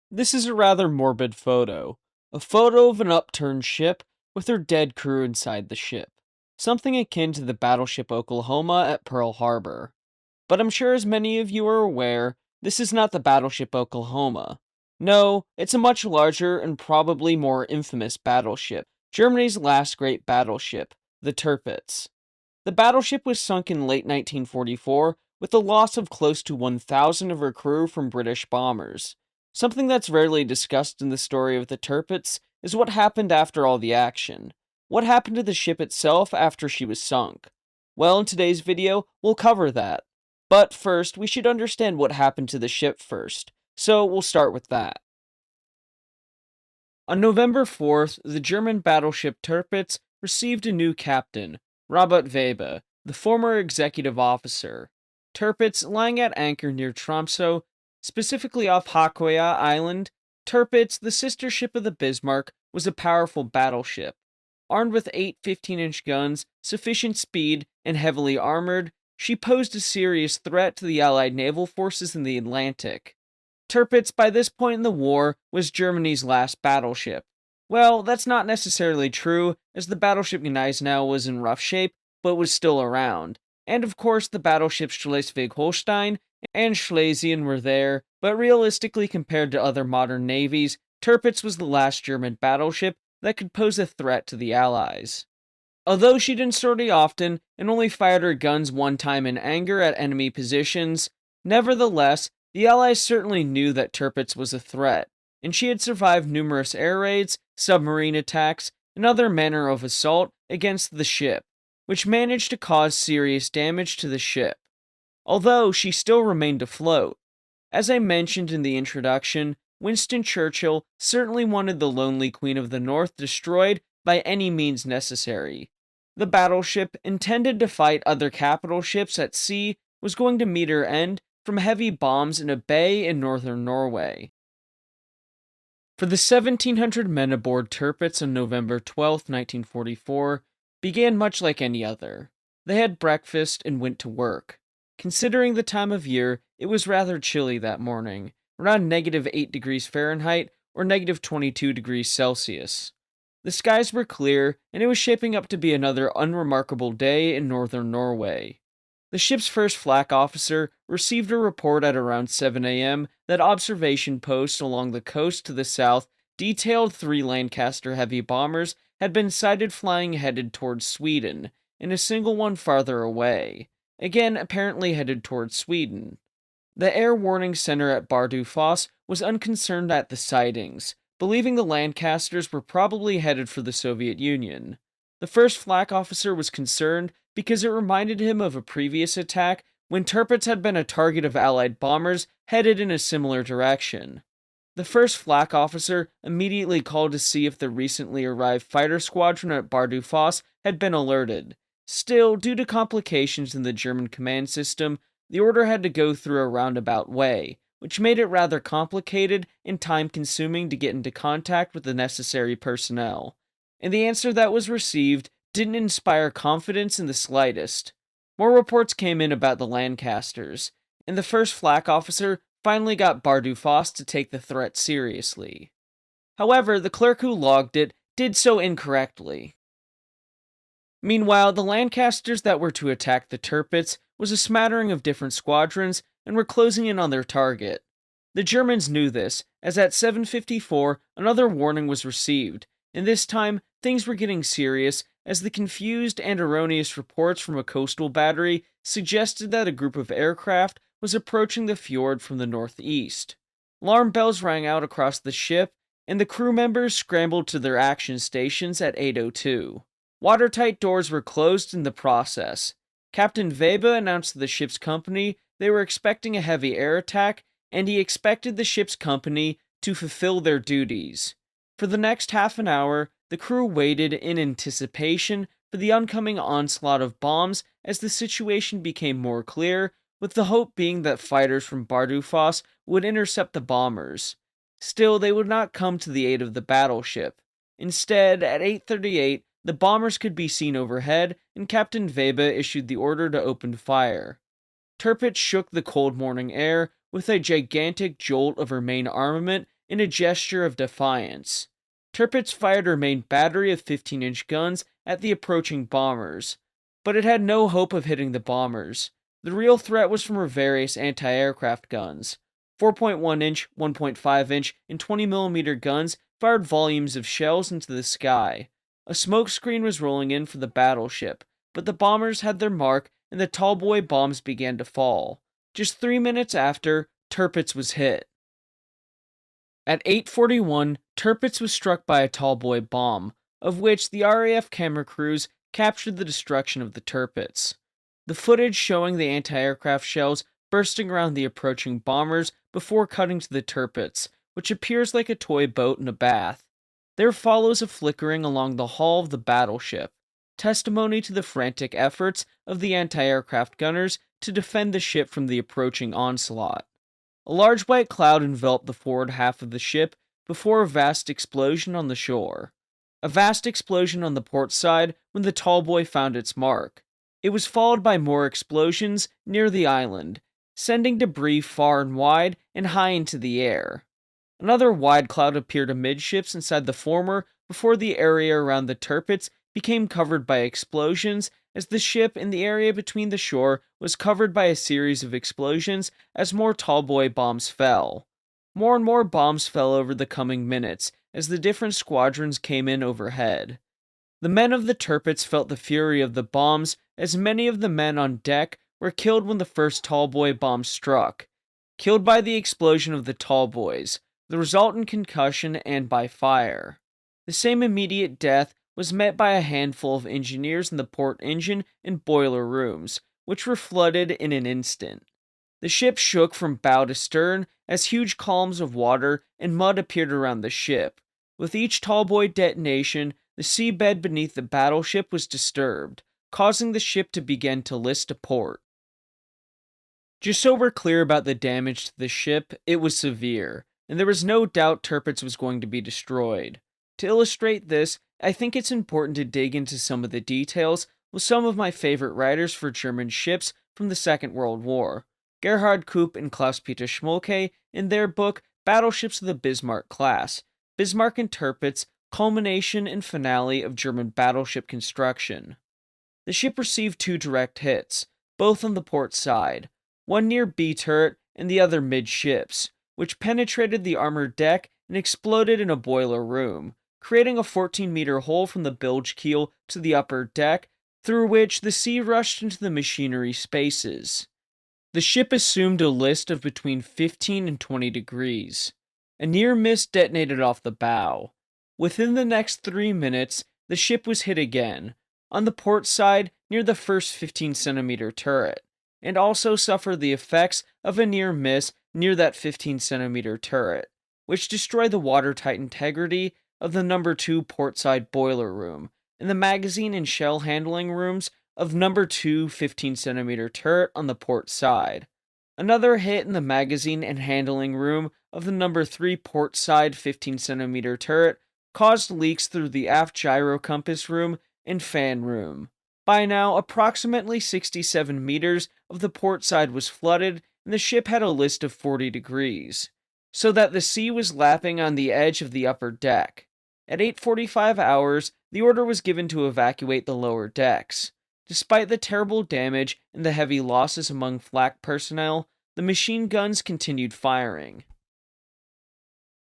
This is a rather morbid photo. A photo of an upturned ship with her dead crew inside the ship. Something akin to the battleship Oklahoma at Pearl Harbor. But I'm sure as many of you are aware, this is not the battleship Oklahoma. No, it's a much larger and probably more infamous battleship, Germany's last great battleship, the Tirpitz. The battleship was sunk in late 1944 with the loss of close to 1,000 of her crew from British bombers. Something that's rarely discussed in the story of the Tirpitz is what happened after all the action. What happened to the ship itself after she was sunk? Well, in today's video, we'll cover that. But first, we should understand what happened to the ship first, so we'll start with that. On November 4th, the German battleship Tirpitz received a new captain, Robert Weber, the former executive officer. Tirpitz, lying at anchor near Tromsø, specifically off Håkøya Island, Tirpitz, the sister ship of the Bismarck, was a powerful battleship. Armed with 8 15-inch guns, sufficient speed, and heavily armored, she posed a serious threat to the Allied naval forces in the Atlantic. Tirpitz, by this point in the war, was Germany's last battleship. Well, that's not necessarily true, as the battleship Gneisenau was in rough shape, but was still around. And of course, the battleships Schleswig-Holstein and Schlesien were there, but realistically compared to other modern navies, Tirpitz was the last German battleship that could pose a threat to the Allies. Although she didn't sortie often, and only fired her guns one time in anger at enemy positions, nevertheless, the Allies certainly knew that Tirpitz was a threat, and she had survived numerous air raids, submarine attacks, and other manner of assault against the ship, which managed to cause serious damage to the ship, although she still remained afloat. As I mentioned in the introduction, Winston Churchill certainly wanted the lonely Queen of the North destroyed by any means necessary. The battleship, intended to fight other capital ships at sea, was going to meet her end from heavy bombs in a bay in northern Norway. For the 1,700 men aboard Tirpitz on November 12, 1944, began much like any other. They had breakfast and went to work. Considering the time of year, it was rather chilly that morning, around -8 degrees Fahrenheit or -22 degrees Celsius. The skies were clear, and it was shaping up to be another unremarkable day in northern Norway. The ship's first flak officer received a report at around 7 a.m. that observation posts along the coast to the south detailed 3 Lancaster heavy bombers had been sighted flying headed towards Sweden, and a single one farther away, again apparently headed towards Sweden. The Air Warning Center at Bardufoss was unconcerned at the sightings, believing the Lancasters were probably headed for the Soviet Union. The first flak officer was concerned because it reminded him of a previous attack when Tirpitz had been a target of Allied bombers headed in a similar direction. The first flak officer immediately called to see if the recently arrived fighter squadron at Bardufoss had been alerted. Still, due to complications in the German command system, the order had to go through a roundabout way, which made it rather complicated and time-consuming to get into contact with the necessary personnel. And the answer that was received didn't inspire confidence in the slightest. More reports came in about the Lancasters, and the first flak officer finally got Bardufoss to take the threat seriously. However, the clerk who logged it did so incorrectly. Meanwhile, the Lancasters that were to attack the Tirpitz was a smattering of different squadrons and were closing in on their target. The Germans knew this, as at 7:54 another warning was received, and this time things were getting serious as the confused and erroneous reports from a coastal battery suggested that a group of aircraft was approaching the fjord from the northeast. Alarm bells rang out across the ship, and the crew members scrambled to their action stations at 8:02. Watertight doors were closed in the process. Captain Weber announced to the ship's company they were expecting a heavy air attack, and he expected the ship's company to fulfill their duties. For the next half an hour, the crew waited in anticipation for the oncoming onslaught of bombs as the situation became more clear, with the hope being that fighters from Bardufoss would intercept the bombers. Still, they would not come to the aid of the battleship. Instead, at 8:38, the bombers could be seen overhead, and Captain Weber issued the order to open fire. Tirpitz shook the cold morning air with a gigantic jolt of her main armament in a gesture of defiance. Tirpitz fired her main battery of 15-inch guns at the approaching bombers, but it had no hope of hitting the bombers. The real threat was from her various anti-aircraft guns. 4.1-inch, 1.5-inch, and 20mm guns fired volumes of shells into the sky. A smoke screen was rolling in for the battleship, but the bombers had their mark and the Tallboy bombs began to fall. Just 3 minutes after, Tirpitz was hit. At 8:41, Tirpitz was struck by a Tallboy bomb, of which the RAF camera crews captured the destruction of the Tirpitz. The footage showing the anti-aircraft shells bursting around the approaching bombers before cutting to the Tirpitz, which appears like a toy boat in a bath. There follows a flickering along the hull of the battleship, testimony to the frantic efforts of the anti-aircraft gunners to defend the ship from the approaching onslaught. A large white cloud enveloped the forward half of the ship before a vast explosion on the shore. A vast explosion on the port side when the Tallboy found its mark. It was followed by more explosions near the island, sending debris far and wide and high into the air. Another wide cloud appeared amidships inside the former before the area around the Tirpitz became covered by explosions as the ship in the area between the shore was covered by a series of explosions as more Tallboy bombs fell. More and more bombs fell over the coming minutes as the different squadrons came in overhead. The men of the Tirpitz felt the fury of the bombs as many of the men on deck were killed when the first Tallboy bomb struck, killed by the explosion of the Tallboys, the resultant concussion, and by fire. The same immediate death was met by a handful of engineers in the port engine and boiler rooms, which were flooded in an instant. The ship shook from bow to stern as huge columns of water and mud appeared around the ship. With each Tallboy detonation, the seabed beneath the battleship was disturbed, causing the ship to begin to list to port. Just so we're clear about the damage to the ship, it was severe, and there was no doubt Tirpitz was going to be destroyed. To illustrate this, I think it's important to dig into some of the details with some of my favorite writers for German ships from the Second World War, Gerhard Koop and Klaus-Peter Schmolke, in their book Battleships of the Bismarck Class, Bismarck and Tirpitz, Culmination and Finale of German Battleship Construction. The ship received 2 direct hits, both on the port side, one near B turret and the other midships, which penetrated the armored deck and exploded in a boiler room, creating a 14-meter hole from the bilge keel to the upper deck, through which the sea rushed into the machinery spaces. The ship assumed a list of between 15 and 20 degrees. A near miss detonated off the bow. Within the next 3 minutes, the ship was hit again, on the port side near the first 15-centimeter turret, and also suffered the effects of a near miss near that 15-centimeter turret, which destroyed the watertight integrity of the number 2 portside boiler room and the magazine and shell handling rooms of number 2 15-centimeter turret on the port side. Another hit in the magazine and handling room of the number 3 portside 15-centimeter turret caused leaks through the aft gyro compass room and fan room. By now, approximately 67 meters of the port side was flooded, and the ship had a list of 40 degrees, so that the sea was lapping on the edge of the upper deck. At 8:45 hours, the order was given to evacuate the lower decks. Despite the terrible damage and the heavy losses among flak personnel, the machine guns continued firing.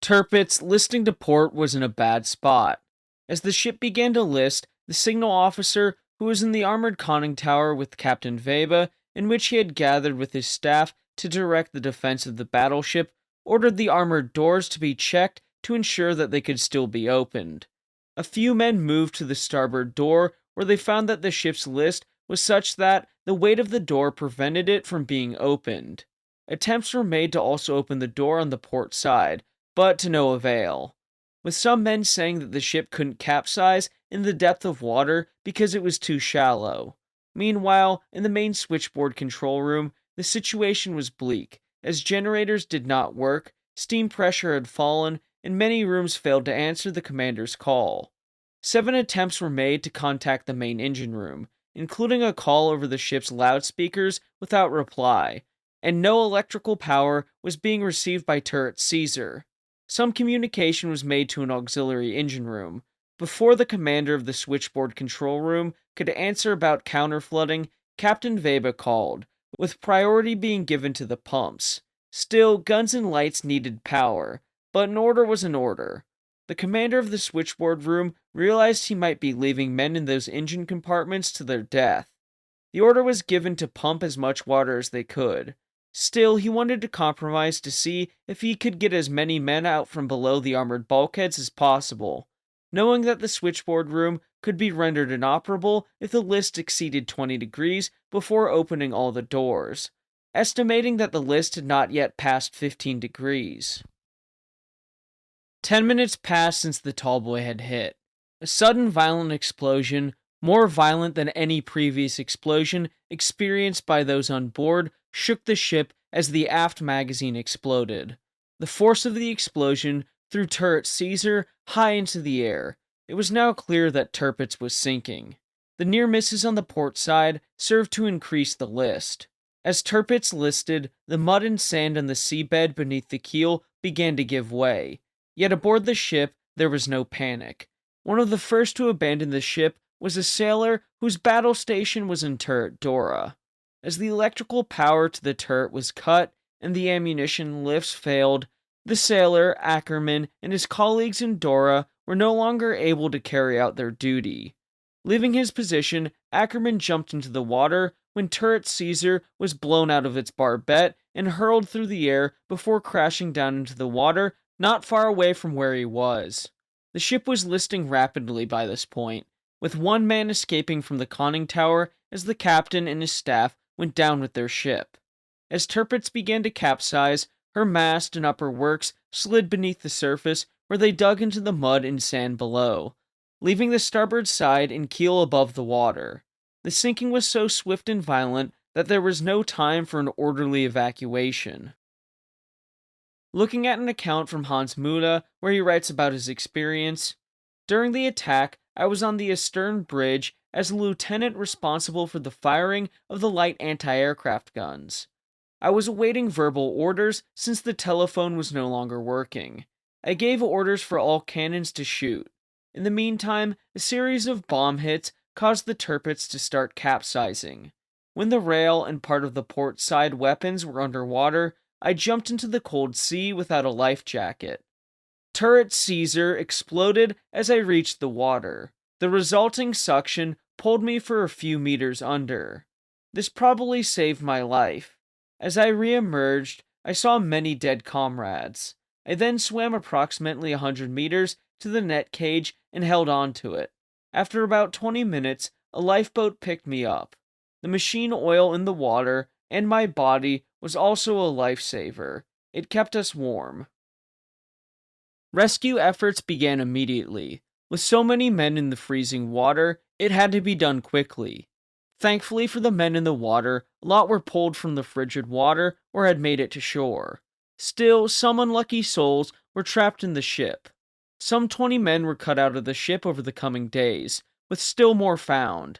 Tirpitz, listing to port, was in a bad spot. As the ship began to list, the signal officer, who was in the armored conning tower with Captain Weber, in which he had gathered with his staff to direct the defense of the battleship, ordered the armored doors to be checked to ensure that they could still be opened. A few men moved to the starboard door, where they found that the ship's list was such that the weight of the door prevented it from being opened. Attempts were made to also open the door on the port side, but to no avail, with some men saying that the ship couldn't capsize in the depth of water because it was too shallow. Meanwhile, in the main switchboard control room, the situation was bleak, as generators did not work, steam pressure had fallen, and many rooms failed to answer the commander's call. 7 attempts were made to contact the main engine room, including a call over the ship's loudspeakers without reply, and no electrical power was being received by turret Caesar. some communication was made to an auxiliary engine room. Before the commander of the switchboard control room could answer about counterflooding, Captain Weber called, with priority being given to the pumps. Still, guns and lights needed power, but an order was an order. The commander of the switchboard room realized he might be leaving men in those engine compartments to their death. The order was given to pump as much water as they could. Still, he wanted to compromise to see if he could get as many men out from below the armored bulkheads as possible, knowing that the switchboard room could be rendered inoperable if the list exceeded 20 degrees before opening all the doors, estimating that the list had not yet passed 15 degrees. 10 minutes passed since the Tallboy had hit. A sudden violent explosion, more violent than any previous explosion experienced by those on board, shook the ship as the aft magazine exploded. The force of the explosion threw turret Caesar high into the air. It was now clear that Tirpitz was sinking. The near misses on the port side served to increase the list. As Tirpitz listed, the mud and sand on the seabed beneath the keel began to give way. Yet aboard the ship, there was no panic. One of the first to abandon the ship was a sailor whose battle station was in turret Dora. As the electrical power to the turret was cut and the ammunition lifts failed, the sailor, Ackerman, and his colleagues in Dora were no longer able to carry out their duty. Leaving his position, Ackerman jumped into the water when turret Caesar was blown out of its barbette and hurled through the air before crashing down into the water not far away from where he was. The ship was listing rapidly by this point, with one man escaping from the conning tower as the captain and his staff went down with their ship. As Tirpitz began to capsize, her mast and upper works slid beneath the surface where they dug into the mud and sand below, leaving the starboard side and keel above the water. The sinking was so swift and violent that there was no time for an orderly evacuation. Looking at an account from Hans Muda, where he writes about his experience, during the attack, I was on the astern bridge as a lieutenant responsible for the firing of the light anti-aircraft guns. I was awaiting verbal orders since the telephone was no longer working. I gave orders for all cannons to shoot. In the meantime, a series of bomb hits caused the Tirpitz to start capsizing. When the rail and part of the port side weapons were underwater, I jumped into the cold sea without a life jacket. Turret Caesar exploded as I reached the water. The resulting suction pulled me for a few meters under. This probably saved my life. As I re-emerged, I saw many dead comrades. I then swam approximately 100 meters to the net cage and held on to it. After about 20 minutes, a lifeboat picked me up. The machine oil in the water and my body was also a lifesaver. It kept us warm. Rescue efforts began immediately. With so many men in the freezing water, it had to be done quickly. Thankfully for the men in the water, a lot were pulled from the frigid water or had made it to shore. Still, some unlucky souls were trapped in the ship. Some 20 men were cut out of the ship over the coming days, with still more found.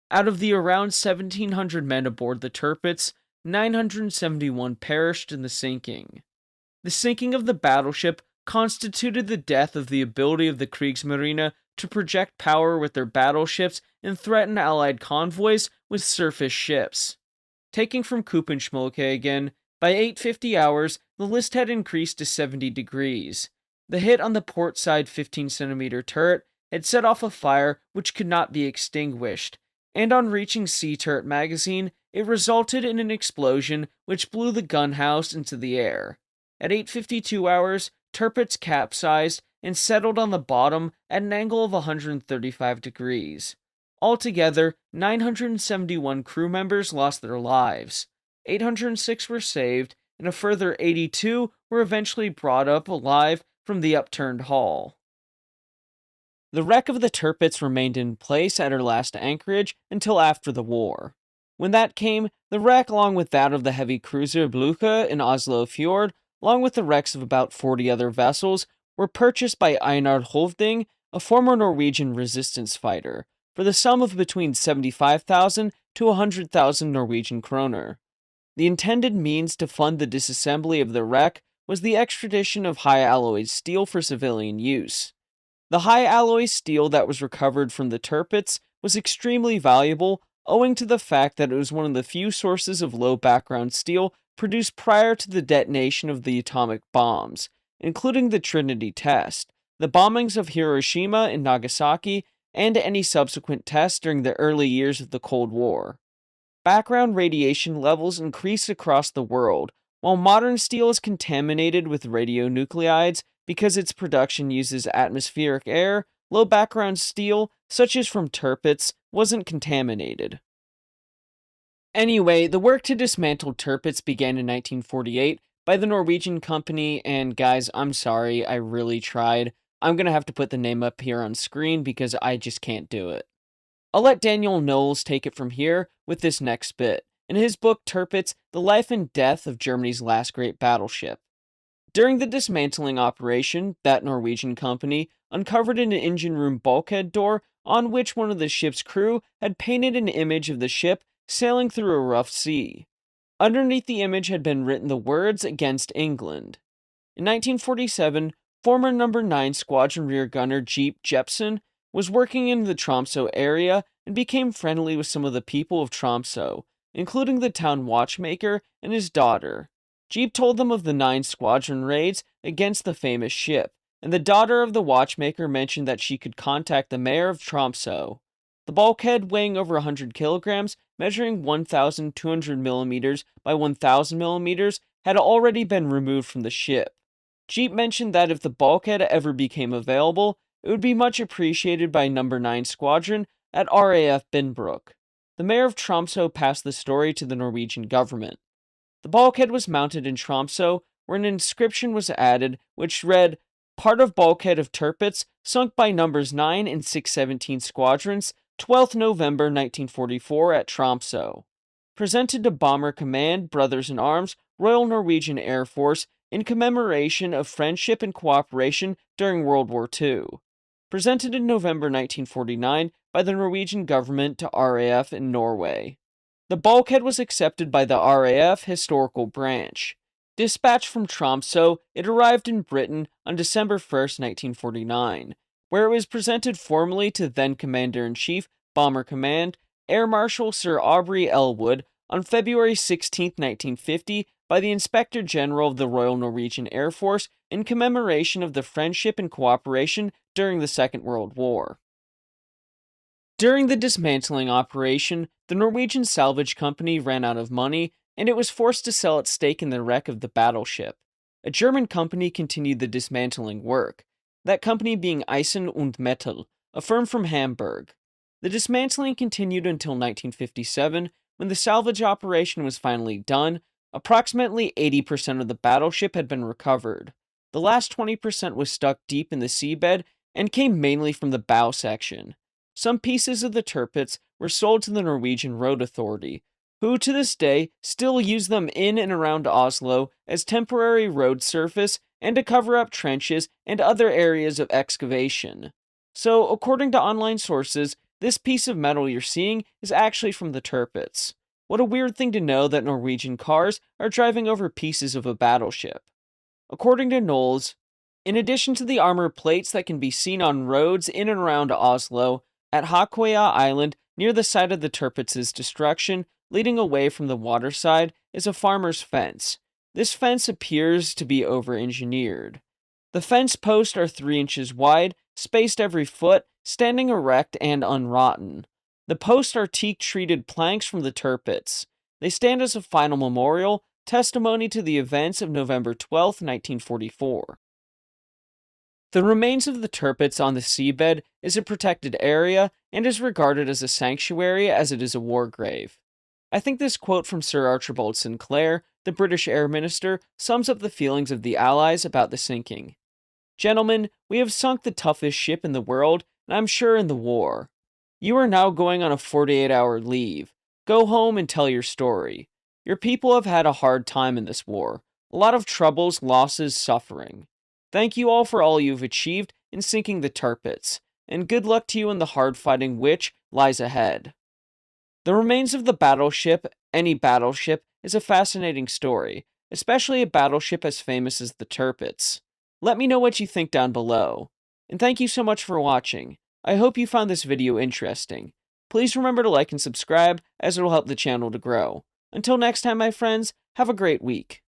Out of the around 1,700 men aboard the Tirpitz, 971 perished in the sinking. The sinking of the battleship constituted the death of the ability of the Kriegsmarine to project power with their battleships and threaten Allied convoys with surface ships. Taking from Kuppenschmolke again, by 8:50 hours, the list had increased to 70 degrees. The hit on the port side 15-centimeter turret had set off a fire which could not be extinguished, and on reaching sea turret magazine, it resulted in an explosion which blew the gun house into the air. At 8:52 hours, Tirpitz capsized and settled on the bottom at an angle of 135 degrees. Altogether, 971 crew members lost their lives. 806 were saved, and a further 82 were eventually brought up alive from the upturned hull. The wreck of the Tirpitz remained in place at her last anchorage until after the war. When that came, the wreck, along with that of the heavy cruiser Blucher in Oslo Fjord, along with the wrecks of about 40 other vessels, were purchased by Einar Hovding, a former Norwegian resistance fighter, for the sum of between 75,000 to 100,000 Norwegian kroner. The intended means to fund the disassembly of the wreck was the extradition of high alloy steel for civilian use. The high alloy steel that was recovered from the Tirpitz was extremely valuable owing to the fact that it was one of the few sources of low background steel produced prior to the detonation of the atomic bombs, including the Trinity test, the bombings of Hiroshima and Nagasaki, and any subsequent tests during the early years of the Cold War. Background radiation levels increased across the world, while modern steel is contaminated with radionuclides because its production uses atmospheric air. Low background steel, such as from Tirpitz, wasn't contaminated. Anyway, the work to dismantle Tirpitz began in 1948 by the Norwegian company, and guys, I'm sorry, I really tried. I'm gonna have to put the name up here on screen because I just can't do it. I'll let Daniel Knowles take it from here with this next bit. In his book Tirpitz, The Life and Death of Germany's Last Great Battleship. During the dismantling operation, that Norwegian company uncovered an engine room bulkhead door on which one of the ship's crew had painted an image of the ship sailing through a rough sea. Underneath the image had been written the words "Against England." In 1947, former No. 9 Squadron Rear Gunner Jeep Jepsen was working in the Tromsø area and became friendly with some of the people of Tromsø, including the town watchmaker and his daughter. Jeep told them of the 9 squadron raids against the famous ship, and the daughter of the watchmaker mentioned that she could contact the mayor of Tromsø. The bulkhead, weighing over 100 kilograms, measuring 1,200 millimeters by 1,000 millimeters, had already been removed from the ship. Jeep mentioned that if the bulkhead ever became available, it would be much appreciated by No. 9 Squadron at RAF Binbrook. The mayor of Tromsø passed the story to the Norwegian government. The bulkhead was mounted in Tromsø, where an inscription was added which read, "Part of bulkhead of Tirpitz, sunk by numbers 9 and 617 squadrons, 12th November 1944 at Tromsø. Presented to Bomber Command, Brothers in Arms, Royal Norwegian Air Force, in commemoration of friendship and cooperation during World War II. Presented in November 1949 by the Norwegian government to RAF in Norway." The bulkhead was accepted by the RAF Historical Branch. Dispatched from Tromsø, it arrived in Britain on December 1st, 1949, where it was presented formally to then Commander-in-Chief, Bomber Command, Air Marshal Sir Aubrey Elwood on February 16, 1950, by the Inspector General of the Royal Norwegian Air Force in commemoration of the friendship and cooperation during the Second World War. During the dismantling operation, the Norwegian salvage company ran out of money, and it was forced to sell its stake in the wreck of the battleship. A German company continued the dismantling work, that company being Eisen und Metall, a firm from Hamburg. The dismantling continued until 1957, when the salvage operation was finally done. Approximately 80% of the battleship had been recovered. The last 20% was stuck deep in the seabed and came mainly from the bow section. Some pieces of the Tirpitz were sold to the Norwegian Road Authority, who to this day still use them in and around Oslo as temporary road surface and to cover up trenches and other areas of excavation. So, according to online sources, this piece of metal you're seeing is actually from the Tirpitz. What a weird thing to know that Norwegian cars are driving over pieces of a battleship. According to Knowles, in addition to the armor plates that can be seen on roads in and around Oslo, at Håkøya Island, near the site of the Tirpitz's destruction, leading away from the waterside, is a farmer's fence. This fence appears to be over-engineered. The fence posts are 3 inches wide, spaced every foot, standing erect and unrotten. The posts are teak-treated planks from the Tirpitz. They stand as a final memorial, testimony to the events of November 12, 1944. The remains of the Tirpitz on the seabed is a protected area and is regarded as a sanctuary as it is a war grave. I think this quote from Sir Archibald Sinclair, the British Air Minister, sums up the feelings of the Allies about the sinking. "Gentlemen, we have sunk the toughest ship in the world, and I'm sure in the war. You are now going on a 48-hour leave. Go home and tell your story. Your people have had a hard time in this war. A lot of troubles, losses, suffering. Thank you all for all you've achieved in sinking the Tirpitz, and good luck to you in the hard fighting which lies ahead." The remains of the battleship, any battleship, is a fascinating story, especially a battleship as famous as the Tirpitz? Let me know what you think down below. And thank you so much for watching. I hope you found this video interesting. Please remember to like and subscribe, as it will help the channel to grow. Until next time, my friends, have a great week.